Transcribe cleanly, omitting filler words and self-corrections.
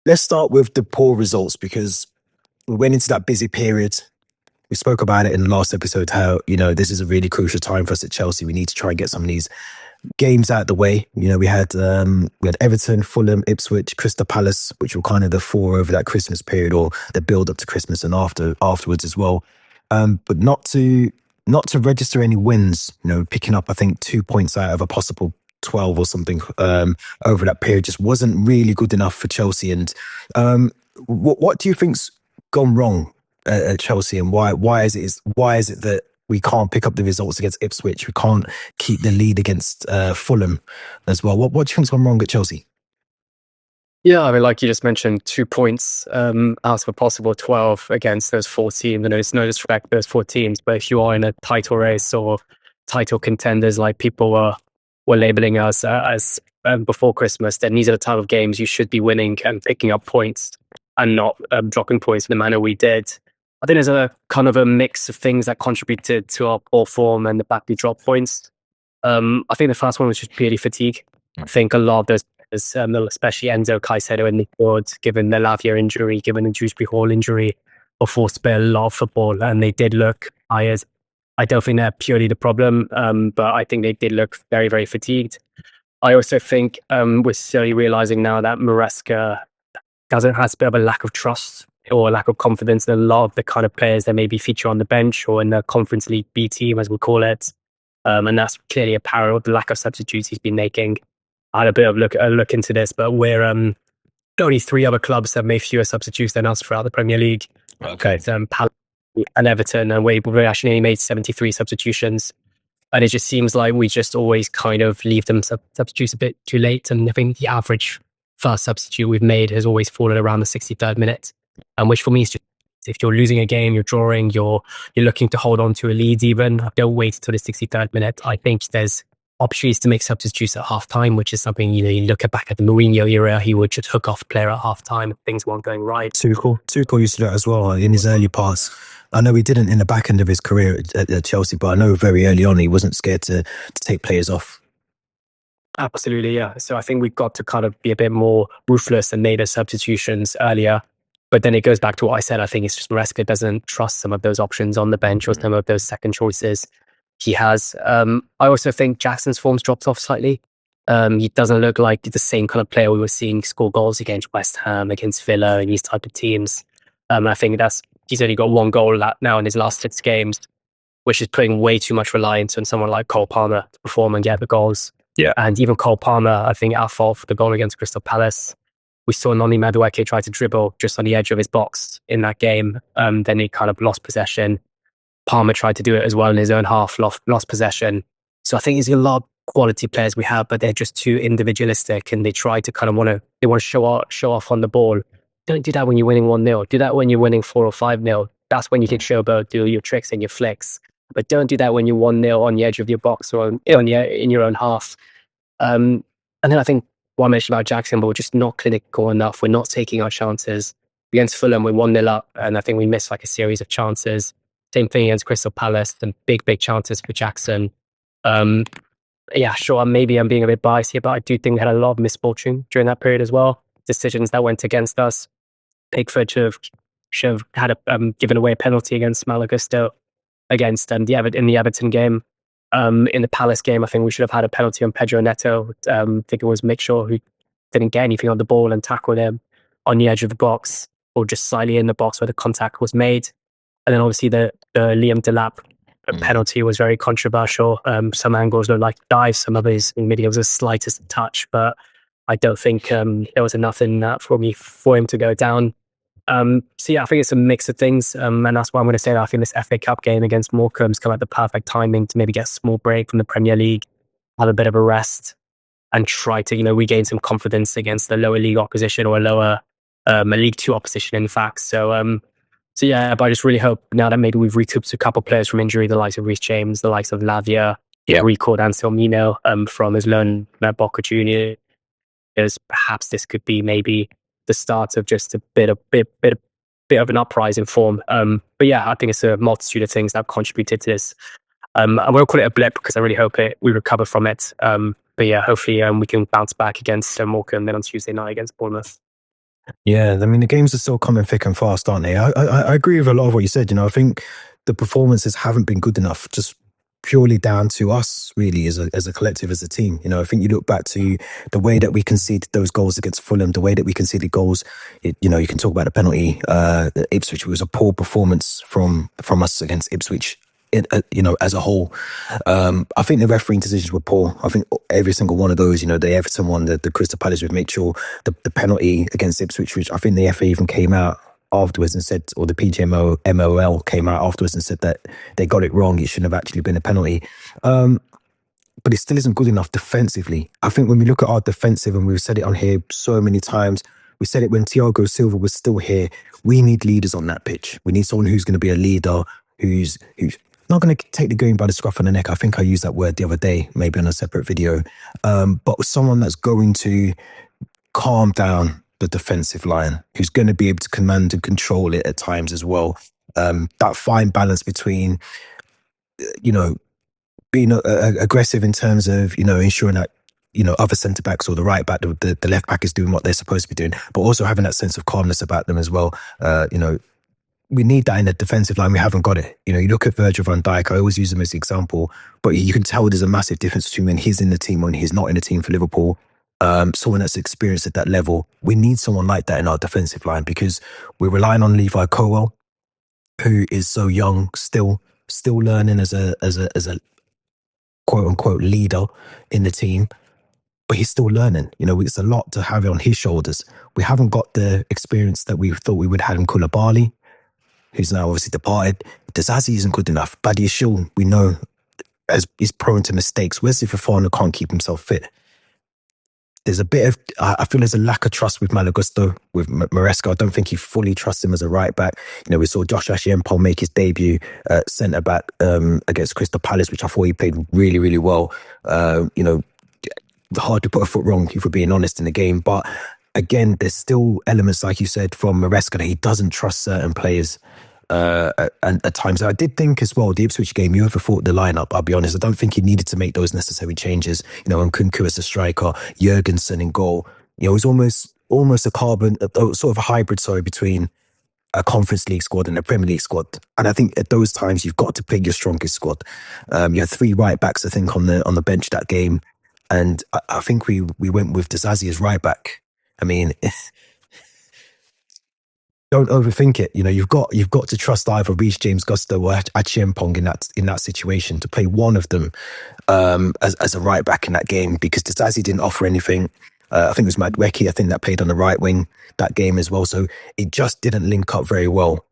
let's start with the poor results because we went into that busy period. We spoke about it in the last episode how, this is a really crucial time for us at Chelsea. We need to try and get some of these games out of the way. We had Everton, Fulham, Ipswich, Crystal Palace, which were kind of the four over that Christmas period or the build up to Christmas and afterwards as well. But not to register any wins, picking up I think 2 points out of a possible 12 or something over that period just wasn't really good enough for Chelsea. And what do you think's gone wrong at Chelsea, and why is it that we can't pick up the results against Ipswich? We can't keep the lead against Fulham as well. What do you think's gone wrong at Chelsea? Yeah, I mean, like you just mentioned, 2 points out of a possible 12 against those four teams. I know it's no disrespect to those four teams, but if you are in a title race or title contenders like people were labeling us as before Christmas, then these are the type of games you should be winning and picking up points and not dropping points in the manner we did. I think there's a kind of a mix of things that contributed to our poor form and the fact we dropped points. I think the first one was just purely fatigue. I think a lot of those players, especially Enzo, Caicedo and Nick, given the Lavia injury, given the Dewsbury Hall injury, were forced to play a lot of football, and they did look tired. I don't think they're purely the problem, but I think they did look very, very fatigued. I also think we're slowly realizing now that Maresca has a bit of a lack of trust or lack of confidence in a lot of the kind of players that maybe feature on the bench or in the Conference League B team, as we call it. And that's clearly apparent with the lack of substitutes he's been making. I had a bit of a look into this, but we're only three other clubs that made fewer substitutes than us throughout the Premier League. Okay. Palace and Everton, and we actually only made 73 substitutions. And it just seems like we just always kind of leave them substitutes a bit too late. And I think the average first substitute we've made has always fallen around the 63rd minute, which for me is just, if you're losing a game, you're drawing, you're looking to hold on to a lead even, don't wait until the 63rd minute. I think there's opportunities to make substitutes at half time, which is something, you look back at the Mourinho era, he would just hook off player at half time if things weren't going right. Tuchel used to do that as well in his early parts. I know he didn't in the back end of his career at Chelsea, but I know very early on he wasn't scared to take players off. Absolutely, yeah. So I think we've got to kind of be a bit more ruthless and make those substitutions earlier. But then it goes back to what I said. I think it's just Maresca doesn't trust some of those options on the bench or some of those second choices he has. I also think Jackson's form's dropped off slightly. He doesn't look like the same kind of player we were seeing score goals against West Ham, against Villa, and these type of teams. I think he's only got one goal now in his last 6 games, which is putting way too much reliance on someone like Cole Palmer to perform and get the goals. Yeah. And even Cole Palmer, I think our fault for the goal against Crystal Palace. We saw Noni Madueke try to dribble just on the edge of his box in that game. Then he kind of lost possession. Palmer tried to do it as well in his own half, lost possession. So I think there's a lot of quality players we have, but they're just too individualistic, and they try to kind of want to show off on the ball. Don't do that when you're winning 1-0. Do that when you're winning 4 or 5-0. That's when you can showboat, do your tricks and your flicks. But don't do that when you're 1-0 on the edge of your box or in your own half. And then I think what I mentioned about Jackson, but we're just not clinical enough. We're not taking our chances. Against Fulham, we're 1-0 up, and I think we missed like a series of chances. Same thing against Crystal Palace, and big chances for Jackson. Yeah, sure, maybe I'm being a bit biased here, but I do think we had a lot of misfortune during that period as well. Decisions that went against us. Pickford should have had given away a penalty against Malagusto against in the Everton game. In the Palace game, I think we should have had a penalty on Pedro Neto. I think it was Make Sure who didn't get anything on the ball and tackled him on the edge of the box or just slightly in the box where the contact was made. And then obviously the Liam Delap penalty was very controversial. Some angles looked like dives, some others maybe it was the slightest touch, but I don't think there was enough in that for him to go down. So yeah, I think it's a mix of things, and that's why I'm going to say that I think this FA Cup game against Morecambe's come at the perfect timing to maybe get a small break from the Premier League, have a bit of a rest, and try to regain some confidence against the lower league opposition or a League Two opposition, in fact. So yeah, but I just really hope now that maybe we've recouped a couple of players from injury, the likes of Reece James, the likes of Lavia, recalled Anselmino from his loan at Boca Juniors. Perhaps this could be maybe the start of just a bit of an uprise in form. But yeah, I think it's a multitude of things that have contributed to this. I won't call it a blip because I really hope we recover from it. But yeah, hopefully we can bounce back against Morecambe then on Tuesday night against Bournemouth. Yeah, I mean the games are still coming thick and fast, aren't they? I agree with a lot of what you said. I think the performances haven't been good enough, just purely down to us, really, as a collective, as a team. I think you look back to the way that we conceded those goals against Fulham, the way that we conceded goals. You can talk about the penalty. Ipswich, it was a poor performance from us against Ipswich. As a whole, I think the refereeing decisions were poor. I think every single one of those, the Everton one, the Crystal Palace, we've made sure the penalty against Ipswich, which I think the FA even came out afterwards and said, or the PGMO MOL came out afterwards and said that they got it wrong. It shouldn't have actually been a penalty. But it still isn't good enough defensively. I think when we look at our defensive, and we've said it on here so many times, we said it when Thiago Silva was still here. We need leaders on that pitch. We need someone who's going to be a leader, who's not going to take the game by the scruff of the neck. I think I used that word the other day, maybe on a separate video. But someone that's going to calm down the defensive line, who's going to be able to command and control it at times as well. That fine balance between, being aggressive in terms of, ensuring that, other centre backs or the right back, the left back is doing what they're supposed to be doing, but also having that sense of calmness about them as well. We need that in the defensive line. We haven't got it. You look at Virgil van Dijk. I always use him as an example, but you can tell there's a massive difference between when he's in the team and when he's not in the team for Liverpool. Someone that's experienced at that level. We need someone like that in our defensive line because we're relying on Levi Colwell, who is so young, still learning as a quote unquote leader in the team. But he's still learning. It's a lot to have on his shoulders. We haven't got the experience that we thought we would have in Koulibaly, who's now obviously departed. Dizazi isn't good enough. Badiashile, we know, as is prone to mistakes. Wesley Fofana can't keep himself fit. There's a bit of, I feel there's a lack of trust with Malagusto, with Maresca. I don't think he fully trusts him as a right back. We saw Josh Ashiempol make his debut centre back against Crystal Palace, which I thought he played really, really well. Hard to put a foot wrong, if we're being honest, in the game. But again, there's still elements, like you said, from Maresca that he doesn't trust certain players. And at times, I did think as well, the Ipswich game, you overthought the lineup. I'll be honest, I don't think he needed to make those necessary changes. And Kunku as a striker, Jurgensen in goal. It was almost a sort of a hybrid, between a Conference League squad and a Premier League squad. And I think at those times, you've got to pick your strongest squad. You had 3 right backs, I think, on the bench that game, and I think we went with Dizazi as right back. I mean, don't overthink it. You've got to trust either Reece James Gusto or Achiempong in that situation to play one of them as a right back in that game, because Dizazi didn't offer anything. I think it was Madueke, I think, that played on the right wing that game as well. So it just didn't link up very well.